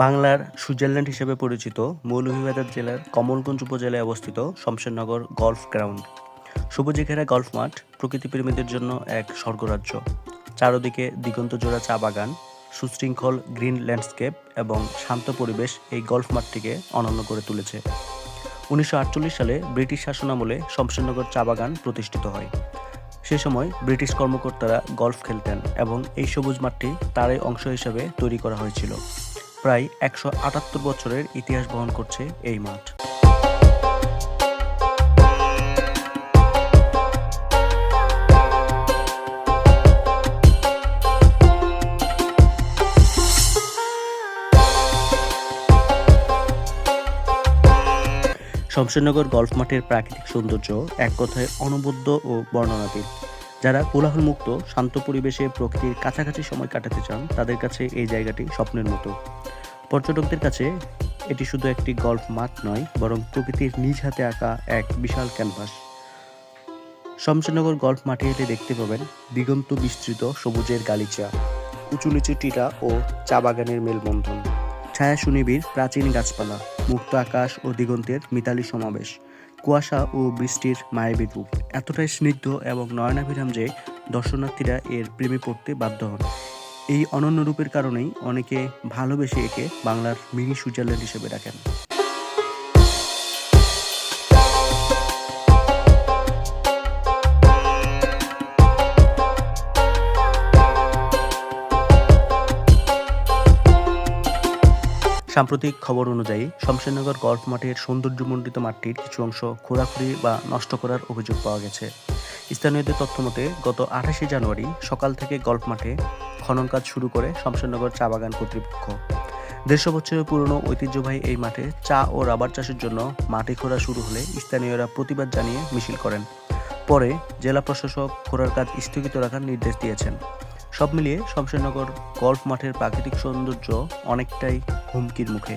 বাংলার সুইজারল্যান্ড হিসেবে পরিচিত মৌলভীবাজার জেলার কমলগঞ্জ উপজেলায় অবস্থিত শমশেরনগর গলফ গ্রাউন্ড। সবুজে ঘেরা গলফ মাঠ প্রকৃতিপ্রেমীদের জন্য এক স্বর্গরাজ্য। চারদিকে দিগন্তজোড়া চা বাগান, সুশৃঙ্খল গ্রিন ল্যান্ডস্কেপ এবং শান্ত পরিবেশ এই গলফ মাঠটিকে অনন্য করে তুলেছে। ১৯৪৮ সালে ব্রিটিশ শাসনামলে শমশেরনগর চা বাগান প্রতিষ্ঠিত হয়। সে সময় ব্রিটিশ কর্মকর্তারা গলফ খেলতেন এবং এই সবুজ মাঠটি তারই অংশ হিসেবে তৈরি করা হয়েছিল। প্রায় ১৭৮ বছরের ইতিহাস বহন করছে এই মাঠ। শমশেরনগর গলফ মাঠের প্রাকৃতিক সৌন্দর্য এক কথায় অনবদ্য ও বর্ণনাতীত। যারা কোলাহলমুক্ত শান্ত পরিবেশে প্রকৃতির কাছাকাছি সময় কাটাতে চান তাদের কাছে এই জায়গাটি স্বপ্নের মতো। পর্যটকদের কাছে এটি শুধু একটি গলফ মাঠ নয়, বরং প্রকৃতির নিজ হাতে আঁকা এক বিশাল ক্যানভাস। শমশেরনগর গলফ মাঠে এলে দেখতে পাবেন দিগন্ত বিস্তৃত সবুজের গালিচা, উঁচু নিচু টিলা ও চা বাগানের মেলবন্ধন, ছায়া সুনিবিড় প্রাচীন গাছপালা, মুক্ত আকাশ ও দিগন্তের মিতালি সমাবেশ, কুয়াশা ও বৃষ্টির মায়াবী রূপ এতটাই স্নিগ্ধ এবং নয়নাভিরাম যে দর্শনার্থীরা এর প্রেমে পড়তে বাধ্য হন। এই অনন্য রূপের কারণেই অনেকে ভালোবেসে একে বাংলার মিনি সুইজারল্যান্ড হিসেবে ডাকেন। সাম্প্রতিক খবর অনুযায়ী শমশেরনগর গলফ মাঠের সৌন্দর্যমণ্ডিত মাঠটির কিছু অংশ খোঁড়াখুঁড়ি বা নষ্ট করার অভিযোগ পাওয়া গেছে। স্থানীয়দের তথ্যমতে গত ২৮শে জানুয়ারি সকাল থেকে গলফ মাঠে খনন কাজ শুরু করে শমশেরনগর চা বাগান কর্তৃপক্ষ। ১৫০ বছরের পুরনো ঐতিহ্যবাহী এই মাঠে চা ও রাবার চাষের জন্য মাটি খোঁড়া শুরু হলে স্থানীয়রা প্রতিবাদ জানিয়ে মিছিল করেন। পরে জেলা প্রশাসক খোঁড়ার কাজ স্থগিত রাখার নির্দেশ দিয়েছেন। সব মিলিয়ে শমশেরনগর গলফ মাঠের প্রাকৃতিক সৌন্দর্য অনেকটাই হুমকির মুখে।